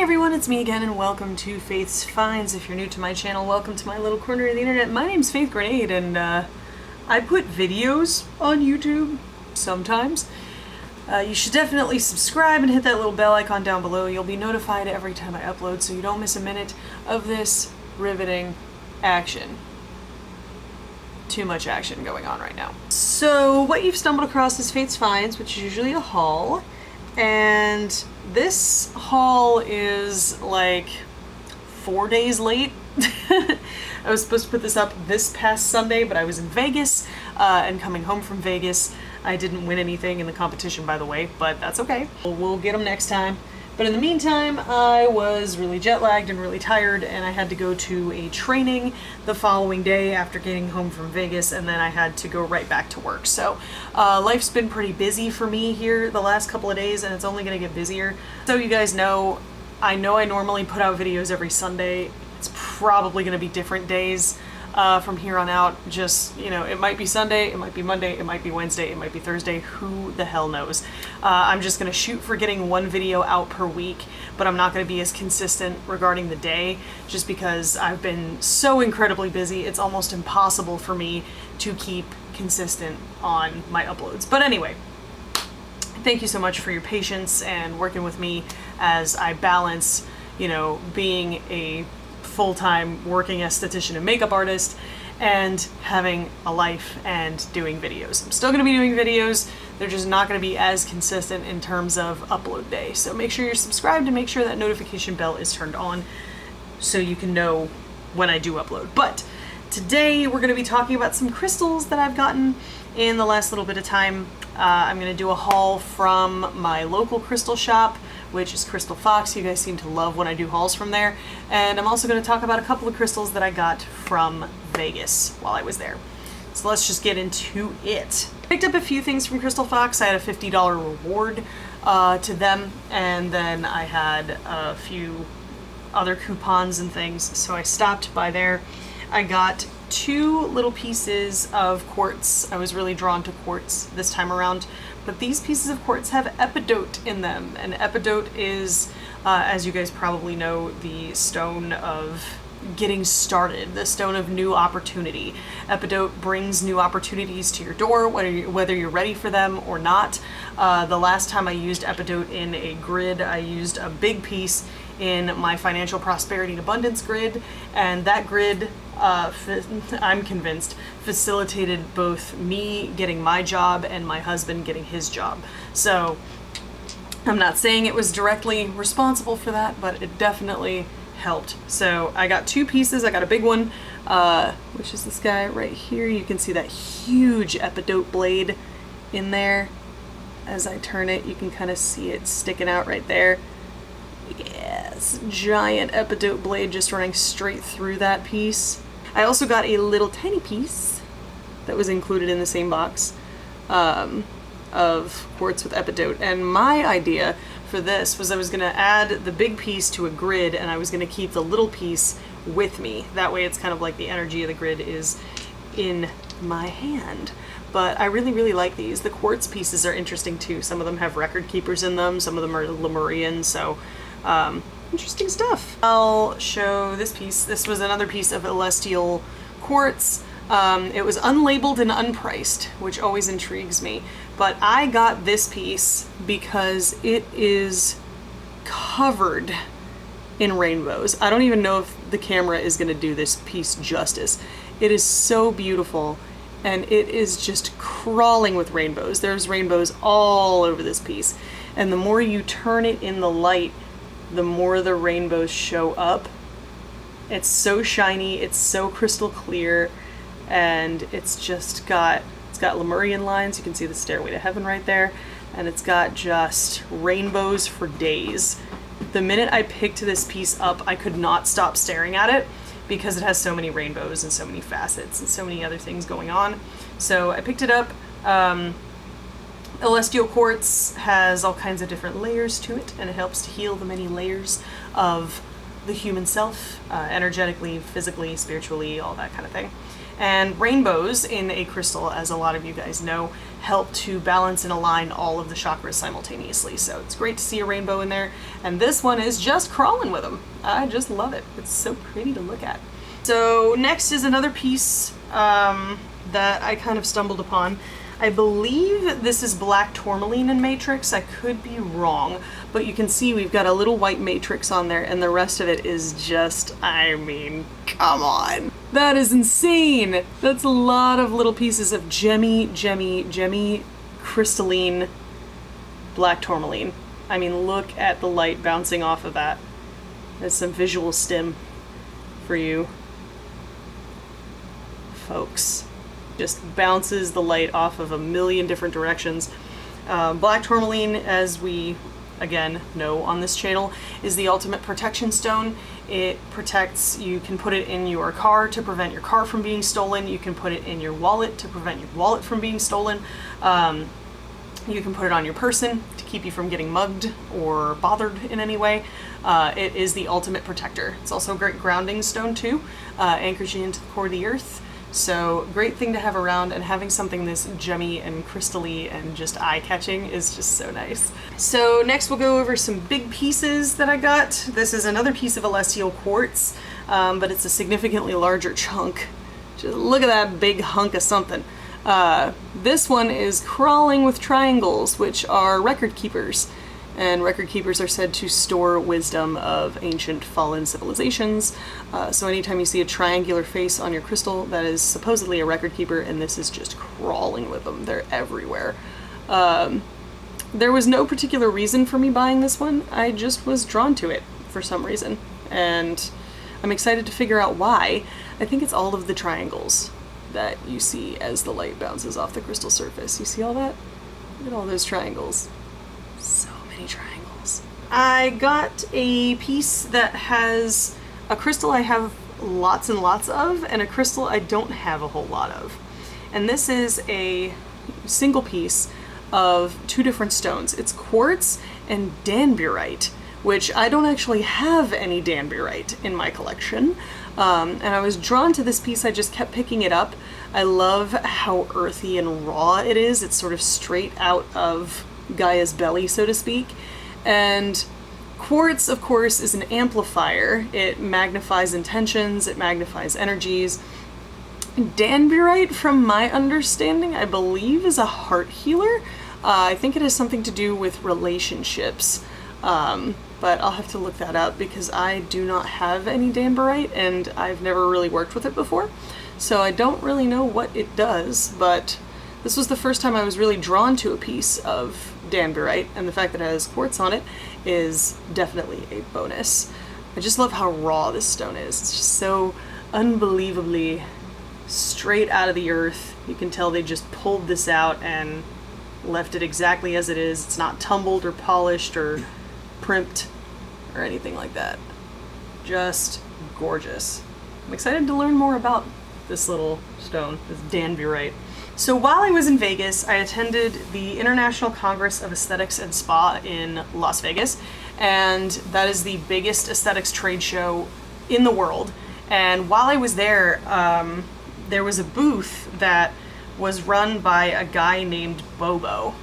everyone, it's me again and welcome to Faith's Finds. If you're new to my channel, welcome to my little corner of the internet. My name's Faith Grenade and I put videos on YouTube sometimes. You should definitely subscribe and hit that little bell icon down below. You'll be notified every time I upload so you don't miss a minute of this riveting action. Too much action going on right now. So what you've stumbled across is Faith's Finds, which is usually a haul. And this haul is like 4 days late. I was supposed to put this up this past Sunday, but I was in Vegas and coming home from Vegas. I didn't win anything in the competition, by the way, but that's okay. We'll get them next time. But in the meantime, I was really jet lagged and really tired, and I had to go to a training the following day after getting home from Vegas, and then I had to go right back to work. So life's been pretty busy for me here the last couple of days, and it's only going to get busier. So you guys know I normally put out videos every Sunday. It's probably going to be different days from here on out. Just, you know, it might be Sunday, it might be Monday, it might be Wednesday, it might be Thursday, who the hell knows. I'm just going to shoot for getting one video out per week, but I'm not going to be as consistent regarding the day just because I've been so incredibly busy. It's almost impossible for me to keep consistent on my uploads. But anyway, thank you so much for your patience and working with me as I balance, you know, being a full-time working esthetician and makeup artist and having a life and doing videos. I'm still going to be doing videos. They're just not going to be as consistent in terms of upload day. So make sure you're subscribed and make sure that notification bell is turned on so you can know when I do upload. But today we're going to be talking about some crystals that I've gotten in the last little bit of time. I'm going to do a haul from my local crystal shop, which is Crystal Fox. You guys seem to love when I do hauls from there. And I'm also going to talk about a couple of crystals that I got from Vegas while I was there. So let's just get into it. Picked up a few things from Crystal Fox. I had a $50 reward to them, and then I had a few other coupons and things, so I stopped by there. I got 2 little pieces of quartz. I was really drawn to quartz this time around, but these pieces of quartz have epidote in them, and epidote is, as you guys probably know, the stone of getting started, the stone of new opportunity. Epidote brings new opportunities to your door, whether you're ready for them or not. The last time I used epidote in a grid, I used a big piece in my financial prosperity and abundance grid, and that grid, I'm convinced, facilitated both me getting my job and my husband getting his job. So I'm not saying it was directly responsible for that, but it definitely helped. So I got 2 pieces. I got a big one, which is this guy right here. You can see that huge epidote blade in there. As I turn it, you can kind of see it sticking out right there. Yes, giant epidote blade just running straight through that piece. I also got a little tiny piece that was included in the same box of quartz with epidote. And my idea for this was I was going to add the big piece to a grid, and I was going to keep the little piece with me. That way it's kind of like the energy of the grid is in my hand. But I really, really like these. The quartz pieces are interesting too. Some of them have record keepers in them. Some of them are Lemurian, so interesting stuff. I'll show this piece. This was another piece of celestial quartz. It was unlabeled and unpriced, which always intrigues me. But I got this piece because it is covered in rainbows. I don't even know if the camera is going to do this piece justice. It is so beautiful, and it is just crawling with rainbows. There's rainbows all over this piece. And the more you turn it in the light, the more the rainbows show up. It's so shiny, it's so crystal clear, and it's got Lemurian lines. You can see the Stairway to Heaven right there, and it's got just rainbows for days. The minute I picked this piece up, I could not stop staring at it because it has so many rainbows and so many facets and so many other things going on. So I picked it up. Celestial quartz has all kinds of different layers to it, and it helps to heal the many layers of the human self, energetically, physically, spiritually, all that kind of thing. And rainbows in a crystal, as a lot of you guys know, help to balance and align all of the chakras simultaneously. So it's great to see a rainbow in there. And this one is just crawling with them. I just love it. It's so pretty to look at. So next is another piece that I kind of stumbled upon. I believe this is black tourmaline in matrix. I could be wrong, but you can see we've got a little white matrix on there, and the rest of it is just, I mean, come on. That is insane. That's a lot of little pieces of gemmy crystalline black tourmaline. I mean, look at the light bouncing off of that. There's some visual stim for you folks. Just bounces the light off of a million different directions. Black tourmaline, as we again know on this channel, is the ultimate protection stone. It protects, you can put it in your car to prevent your car from being stolen. You can put it in your wallet to prevent your wallet from being stolen. You can put it on your person to keep you from getting mugged or bothered in any way. It is the ultimate protector. It's also a great grounding stone too. Anchors you into the core of the earth. So great thing to have around, and having something this gemmy and crystally and just eye-catching is just so nice. So next we'll go over some big pieces that I got. This is another piece of celestial quartz, but it's a significantly larger chunk. Just look at that big hunk of something. This one is crawling with triangles, which are record keepers. And record keepers are said to store wisdom of ancient fallen civilizations. So anytime you see a triangular face on your crystal, that is supposedly a record keeper, and this is just crawling with them. They're everywhere. There was no particular reason for me buying this one. I just was drawn to it for some reason. And I'm excited to figure out why. I think it's all of the triangles that you see as the light bounces off the crystal surface. You see all that? Look at all those triangles. So triangles. I got a piece that has a crystal I have lots and lots of, and a crystal I don't have a whole lot of. And this is a single piece of two different stones. It's quartz and danburite, which I don't actually have any danburite in my collection. And I was drawn to this piece. I just kept picking it up. I love how earthy and raw it is. It's sort of straight out of Gaia's belly, so to speak. And quartz, of course, is an amplifier. It magnifies intentions, it magnifies energies. Danburite, from my understanding, I believe is a heart healer. I think it has something to do with relationships. But I'll have to look that up because I do not have any danburite and I've never really worked with it before. So I don't really know what it does, but this was the first time I was really drawn to a piece of danburite, and the fact that it has quartz on it is definitely a bonus. I just love how raw this stone is. It's just so unbelievably straight out of the earth. You can tell they just pulled this out and left it exactly as it is. It's not tumbled or polished or primped or anything like that. Just gorgeous. I'm excited to learn more about this little stone, this danburite. So while I was in Vegas, I attended the International Congress of Aesthetics and Spa in Las Vegas, and that is the biggest aesthetics trade show in the world. And while I was there, there was a booth that was run by a guy named Bobo.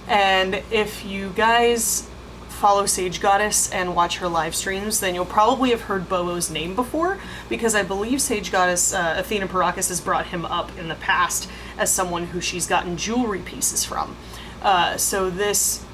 And if you guys follow Sage Goddess and watch her live streams, then you'll probably have heard Bobo's name before, because I believe Sage Goddess Athena Parakis has brought him up in the past as someone who she's gotten jewelry pieces from. So this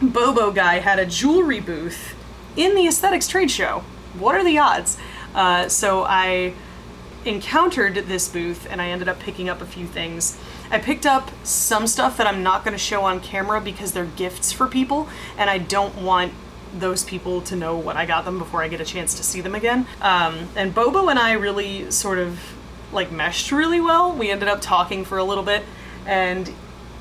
Bobo guy had a jewelry booth in the aesthetics trade show. What are the odds? So I encountered this booth and I ended up picking up a few things. I picked up some stuff that I'm not going to show on camera because they're gifts for people, and I don't want those people to know what I got them before I get a chance to see them again. And Bobo and I really sort of like meshed really well. We ended up talking for a little bit, and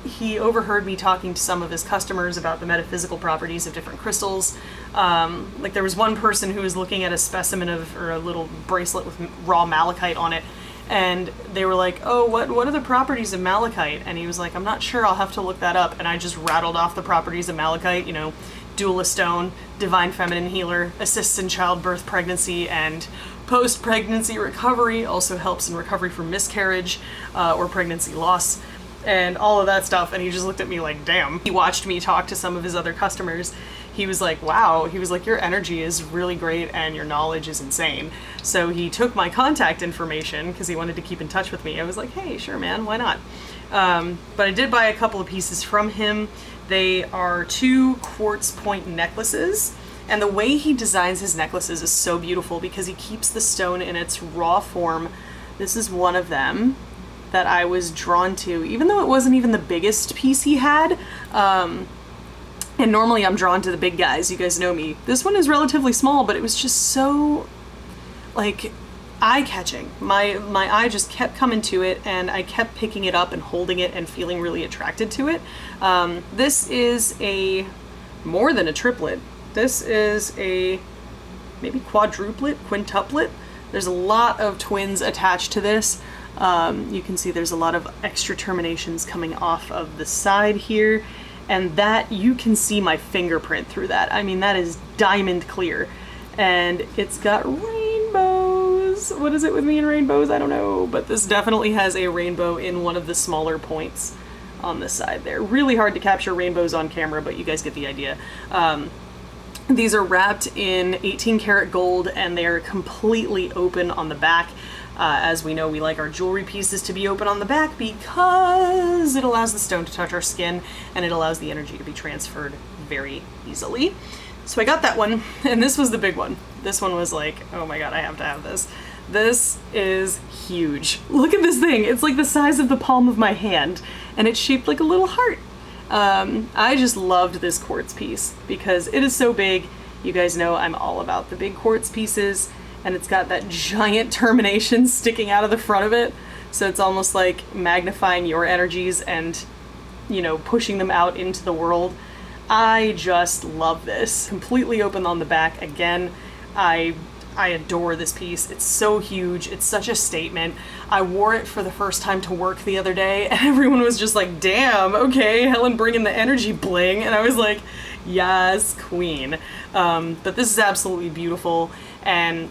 he overheard me talking to some of his customers about the metaphysical properties of different crystals. Like there was one person who was looking at a specimen of, or a little bracelet with raw malachite on it, and they were like, oh, what are the properties of malachite? And he was like, I'm not sure, I'll have to look that up. And I just rattled off the properties of malachite, you know, dualist stone, divine feminine healer, assists in childbirth, pregnancy, and post-pregnancy recovery, also helps in recovery from miscarriage or pregnancy loss, and all of that stuff. And he just looked at me like, damn. He watched me talk to some of his other customers. He was like, wow, he was like, your energy is really great and your knowledge is insane. So he took my contact information because he wanted to keep in touch with me. I was like, hey, sure, man, why not? But I did buy a couple of pieces from him. They are 2 quartz point necklaces. And the way he designs his necklaces is so beautiful because he keeps the stone in its raw form. This is one of them that I was drawn to, even though it wasn't even the biggest piece he had. And normally I'm drawn to the big guys, you guys know me. This one is relatively small, but it was just so, like, eye-catching. My eye just kept coming to it, and I kept picking it up and holding it and feeling really attracted to it. This is more than a triplet. This is a maybe quadruplet, quintuplet. There's a lot of twins attached to this. You can see there's a lot of extra terminations coming off of the side here, and that, you can see my fingerprint through that. I mean, that is diamond clear. And it's got rainbows. What is it with me and rainbows? I don't know, but this definitely has a rainbow in one of the smaller points on the side there. Really hard to capture rainbows on camera, but you guys get the idea. These are wrapped in 18 karat gold, and they're completely open on the back. As we know, we like our jewelry pieces to be open on the back because it allows the stone to touch our skin and it allows the energy to be transferred very easily. So I got that one, and this was the big one. This one was like, oh my god, I have to have this. This is huge. Look at this thing. It's like the size of the palm of my hand, and it's shaped like a little heart. I just loved this quartz piece because it is so big. You guys know I'm all about the big quartz pieces, and it's got that giant termination sticking out of the front of it. So it's almost like magnifying your energies and, you know, pushing them out into the world. I just love this. Completely open on the back. Again, I adore this piece. It's so huge. It's such a statement. I wore it for the first time to work the other day, and everyone was just like, damn, okay, Helen bringing the energy bling. And I was like, yes, queen. But this is absolutely beautiful. And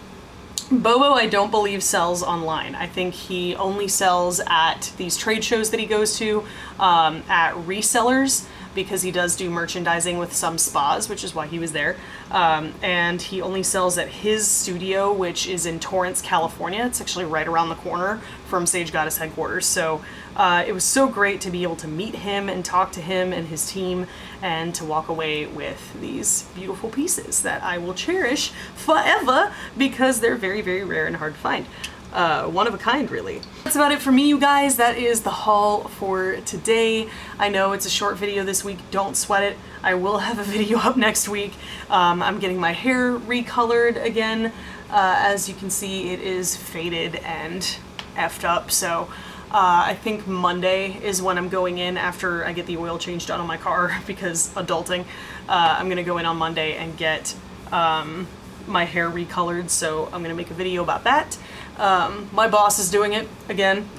Bobo, I don't believe, sells online. I think he only sells at these trade shows that he goes to, at resellers, because he does do merchandising with some spas, which is why he was there. And he only sells at his studio, which is in Torrance, California. It's actually right around the corner from Sage Goddess headquarters. So it was so great to be able to meet him and talk to him and his team, and to walk away with these beautiful pieces that I will cherish forever because they're very, very rare and hard to find. One of a kind, really. That's about it for me, you guys. That is the haul for today. I know it's a short video this week. Don't sweat it. I will have a video up next week. I'm getting my hair recolored again. As you can see, it is faded and effed up, so I think Monday is when I'm going in after I get the oil change done on my car because adulting. I'm gonna go in on Monday and get my hair recolored, so I'm gonna make a video about that. My boss is doing it again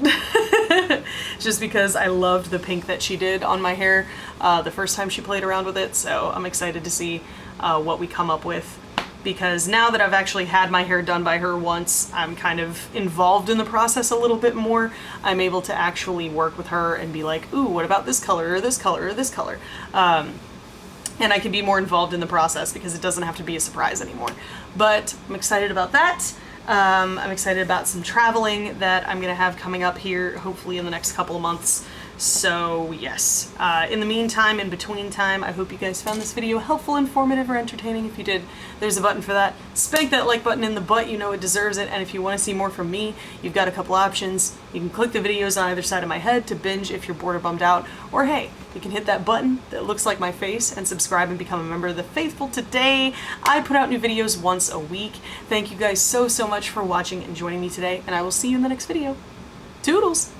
just because I loved the pink that she did on my hair the first time she played around with it, so I'm excited to see what we come up with, because now that I've actually had my hair done by her once, I'm kind of involved in the process a little bit more. I'm able to actually work with her and be like, ooh, what about this color or this color or this color? And I can be more involved in the process because it doesn't have to be a surprise anymore. But I'm excited about that. I'm excited about some traveling that I'm gonna have coming up here, hopefully in the next couple of months. So yes, in the meantime, in between time, I hope you guys found this video helpful, informative, or entertaining. If you did, there's a button for that. Spank that like button in the butt, you know it deserves it. And if you want to see more from me, you've got a couple options. You can click the videos on either side of my head to binge if you're bored or bummed out, or hey, you can hit that button that looks like my face and subscribe and become a member of the faithful today. I put out new videos once a week. Thank you guys so much for watching and joining me today, and I will see you in the next video. Toodles!